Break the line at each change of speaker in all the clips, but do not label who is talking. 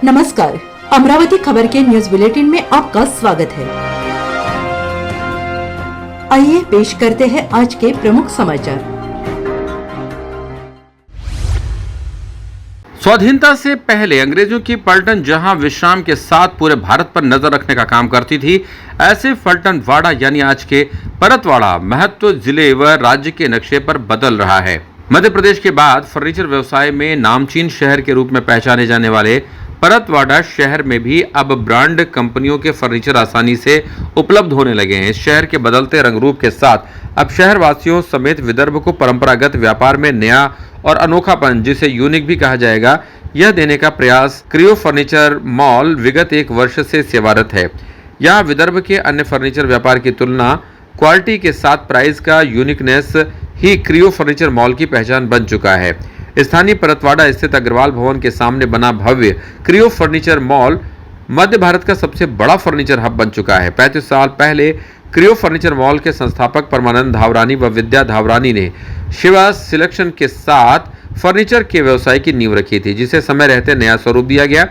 नमस्कार, अमरावती खबर के न्यूज बुलेटिन में आपका स्वागत है। आइए पेश करते हैं आज के प्रमुख समाचार।
स्वाधीनता से पहले अंग्रेजों की पलटन जहां विश्राम के साथ पूरे भारत पर नजर रखने का काम करती थी, ऐसे पलटनवाड़ा यानी आज के परतवाड़ा महत्व जिले व राज्य के नक्शे पर बदल रहा है। मध्य प्रदेश के बाद फर्नीचर व्यवसाय में नामचीन शहर के रूप में पहचाने जाने वाले परतवाड़ा शहर में भी अब ब्रांड कंपनियों के फर्नीचर आसानी से उपलब्ध होने लगे हैं। इस शहर के बदलते रंग रूप के साथ अब शहर वासियों समेत विदर्भ को परंपरागत व्यापार में नया और अनोखापन, जिसे यूनिक भी कहा जाएगा, यह देने का प्रयास क्रियो फर्नीचर मॉल विगत 1 वर्ष से सेवारत है। यहाँ विदर्भ के अन्य फर्नीचर व्यापार की तुलना क्वालिटी के साथ प्राइस का यूनिकनेस ही क्रियो फर्नीचर मॉल की पहचान बन चुका है। स्थानीय परतवाड़ा स्थित अग्रवाल भवन के सामने बना भव्य क्रियो फर्नीचर मॉल मध्य भारत का सबसे बड़ा फर्नीचर हब बन चुका है। 35 साल पहले क्रियो फर्नीचर मॉल के संस्थापक परमानंद धावरानी व विद्या धावरानी ने शिवा सिलेक्शन के साथ फर्नीचर के व्यवसाय की नींव रखी थी, जिसे समय रहते नया स्वरूप दिया गया।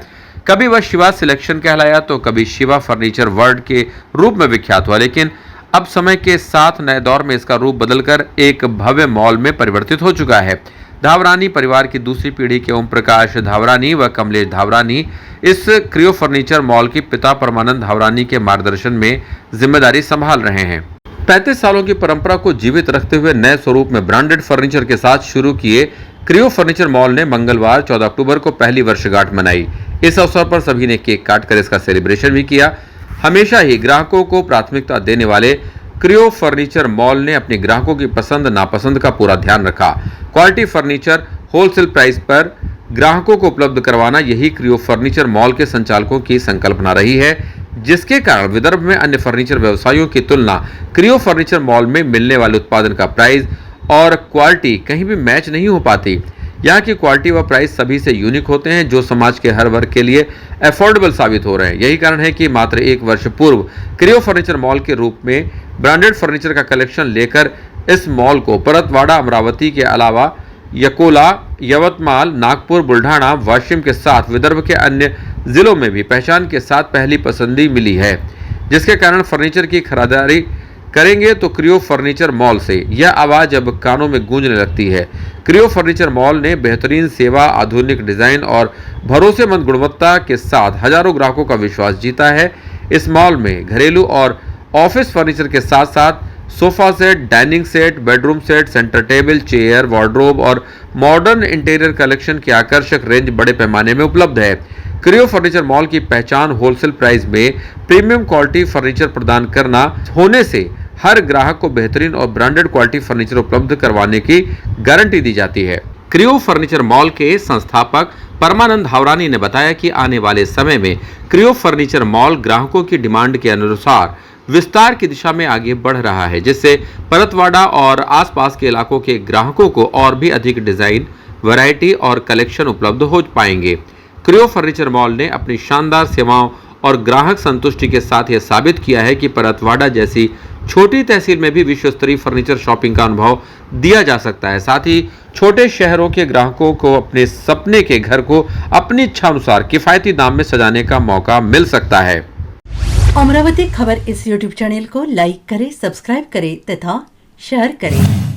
कभी वह शिवा सिलेक्शन कहलाया तो कभी शिवा फर्नीचर वर्ल्ड के रूप में विख्यात हुआ, लेकिन अब समय के साथ नए दौर में इसका रूप बदलकर एक भव्य मॉल में परिवर्तित हो चुका है। धावरानी परिवार की दूसरी पीढ़ी के ओम प्रकाश धावरानी व कमलेश धावरानी इस क्रियो फर्नीचर मॉल के पिता परमानंद धावरानी के मार्गदर्शन में जिम्मेदारी संभाल रहे हैं। 35 सालों की परंपरा को जीवित रखते हुए नए स्वरूप में ब्रांडेड फर्नीचर के साथ शुरू किए क्रियो फर्नीचर मॉल ने मंगलवार 14 अक्टूबर को पहली वर्षगांठ मनाई। इस अवसर पर सभी ने केक काटकर इसका सेलिब्रेशन भी किया। हमेशा ही ग्राहकों को प्राथमिकता देने वाले क्रियो फर्नीचर मॉल ने अपने ग्राहकों की पसंद नापसंद का पूरा ध्यान रखा। क्वालिटी फर्नीचर होलसेल प्राइस पर ग्राहकों को उपलब्ध करवाना यही क्रियो फर्नीचर मॉल के संचालकों की संकल्पना रही है, जिसके कारण विदर्भ में अन्य फर्नीचर व्यवसायियों की तुलना क्रियो फर्नीचर मॉल में मिलने वाले उत्पादन का प्राइस और क्वालिटी कहीं भी मैच नहीं हो पाती। यहाँ की क्वालिटी व प्राइस सभी से यूनिक होते हैं, जो समाज के हर वर्ग के लिए अफोर्डेबल साबित हो रहे हैं। यही कारण है कि मात्र 1 वर्ष पूर्व क्रियो फर्नीचर मॉल के रूप में ब्रांडेड फर्नीचर का कलेक्शन लेकर इस मॉल को परतवाड़ा, अमरावती के अलावा यकोला, यवतमाल, नागपुर, बुल्ढाना, वाशिम के साथ विदर्भ के अन्य जिलों में भी पहचान के साथ पहली पसंदी मिली है, जिसके कारण फर्नीचर की खरीदारी करेंगे तो क्रियो फर्नीचर मॉल से यह आवाज अब कानों में गूंजने लगती है। क्रियो फर्नीचर मॉल ने बेहतरीन सेवा, आधुनिक डिजाइन और भरोसेमंद गुणवत्ता के साथ हजारों ग्राहकों का विश्वास जीता है। इस मॉल में घरेलू और ऑफिस फर्नीचर के साथ साथ sofa set, dining set, bedroom set, centre table, chair, wardrobe और मॉडर्न इंटीरियर कलेक्शन की आकर्षक रेंज बड़े पैमाने में उपलब्ध है। क्रियो फर्नीचर मॉल की पहचान होलसेल प्राइस में प्रीमियम क्वालिटी फर्नीचर प्रदान करना होने से हर ग्राहक को बेहतरीन और ब्रांडेड क्वालिटी फर्नीचर उपलब्ध करवाने की गारंटी दी जाती है। क्रियो फर्नीचर मॉल के संस्थापक परमानंद धावरानी ने बताया कि आने वाले समय में क्रियो फर्नीचर मॉल ग्राहकों की डिमांड के अनुसार विस्तार की दिशा में आगे बढ़ रहा है, जिससे परतवाड़ा और आसपास के इलाकों के ग्राहकों को और भी अधिक डिजाइन, वैरायटी और कलेक्शन उपलब्ध हो पाएंगे। क्रियो फर्नीचर मॉल ने अपनी शानदार सेवाओं और ग्राहक संतुष्टि के साथ यह साबित किया है कि परतवाड़ा जैसी छोटी तहसील में भी विश्व स्तरीय फर्नीचर शॉपिंग का अनुभव दिया जा सकता है। साथ ही छोटे शहरों के ग्राहकों को अपने सपने के घर को अपनी इच्छा अनुसार किफायती दाम में सजाने का मौका मिल सकता है।
अमरावती खबर इस YouTube चैनल को लाइक करें, सब्सक्राइब करें तथा शेयर करें।